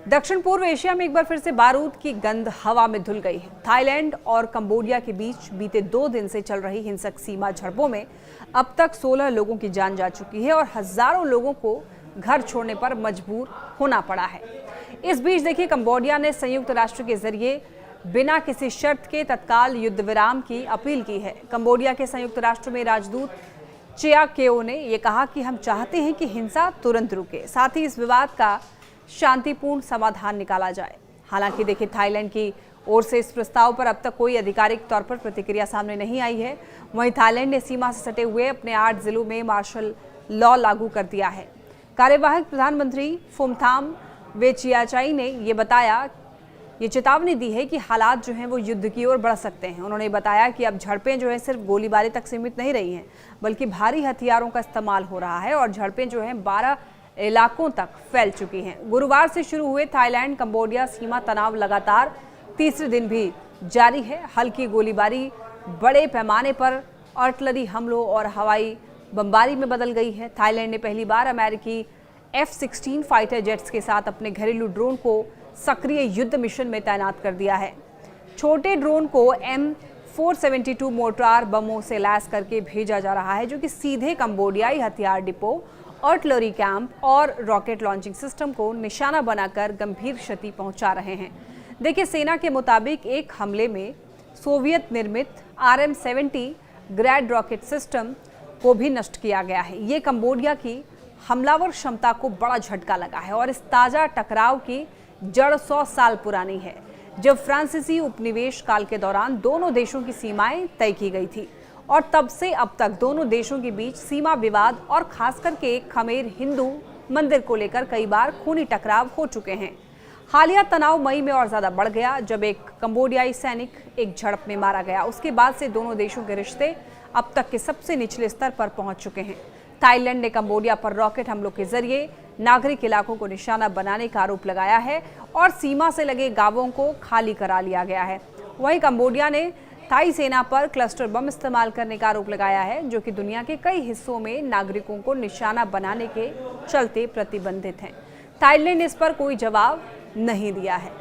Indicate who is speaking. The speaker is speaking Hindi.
Speaker 1: दक्षिण पूर्व एशिया में एक बार फिर से बारूद की गंध हवा में धुल गई है। थाईलैंड और कंबोडिया के बीच बीते 2 दिन से चल रही हिंसक सीमा झड़पों में अब तक 16 लोगों की जान जा चुकी है और हजारों लोगों को घर छोड़ने पर मजबूर होना पड़ा है। इस बीच देखिए, कंबोडिया ने संयुक्त राष्ट्र के जरिए बिना किसी शर्त के तत्काल युद्ध विराम की अपील की है। कंबोडिया के संयुक्त राष्ट्र में राजदूत चिया केओ ने यह कहा कि हम चाहते हैं कि हिंसा तुरंत रुके, साथ ही इस विवाद का शांतिपूर्ण समाधान निकाला जाए। हालांकि देखिए, थाईलैंड की ओर से इस प्रस्ताव पर अब तक कोई आधिकारिक तौर पर प्रतिक्रिया सामने नहीं आई है। वहीं थाईलैंड ने सीमा से सटे हुए अपने 8 जिलों में मार्शल लॉ लागू कर दिया है। कार्यवाहक प्रधानमंत्री फुमथाम वेचियाचाई ने ये चेतावनी दी है कि हालात जो हैं वो युद्ध की ओर बढ़ सकते हैं। उन्होंने बताया कि अब झड़पें जो है सिर्फ गोलीबारी तक सीमित नहीं रही हैं, बल्कि भारी हथियारों का इस्तेमाल हो रहा है और झड़पें जो हैं 12 इलाकों तक फैल चुकी हैं। गुरुवार से शुरू हुए थाईलैंड कंबोडिया सीमा तनाव लगातार तीसरे दिन भी जारी है। हल्की गोलीबारी बड़े पैमाने पर आर्टिलरी हमलों और हवाई बमबारी में बदल गई है। थाईलैंड ने पहली बार अमेरिकी F-16 फाइटर जेट्स के साथ अपने घरेलू ड्रोन को सक्रिय युद्ध मिशन में तैनात कर दिया है। छोटे ड्रोन को M472 मोर्टार बमों से लैस करके भेजा जा रहा है, जो कि सीधे कंबोडियाई हथियार डिपो, आर्टिलरी कैंप और रॉकेट लॉन्चिंग सिस्टम को निशाना बनाकर गंभीर क्षति पहुंचा रहे हैं। देखिए, सेना के मुताबिक एक हमले में सोवियत निर्मित RM-70 ग्रैड रॉकेट सिस्टम को भी नष्ट किया गया है। ये कंबोडिया की हमलावर क्षमता को बड़ा झटका लगा है और इस ताजा टकराव की जड़ 100 साल पुरानी है, जब फ्रांसीसी उपनिवेश काल के दौरान दोनों देशों की सीमाएं तय की गई थी और तब से अब तक दोनों देशों के बीच सीमा विवाद और खासकर के खमेर हिंदू मंदिर को लेकर कई बार खूनी टकराव हो चुके हैं। हालिया तनाव मई में और ज्यादा बढ़ गया, जब एक कंबोडियाई सैनिक एक झड़प में मारा गया। उसके बाद से दोनों देशों के रिश्ते अब तक के सबसे निचले स्तर पर पहुंच चुके हैं। थाईलैंड ने कंबोडिया पर रॉकेट हमलों के जरिए नागरिक इलाकों को निशाना बनाने का आरोप लगाया है और सीमा से लगे गांवों को खाली करा लिया गया है। वहीं कंबोडिया ने थाई सेना पर क्लस्टर बम इस्तेमाल करने का आरोप लगाया है, जो कि दुनिया के कई हिस्सों में नागरिकों को निशाना बनाने के चलते प्रतिबंधित हैं। थाईलैंड ने इस पर कोई जवाब नहीं दिया है।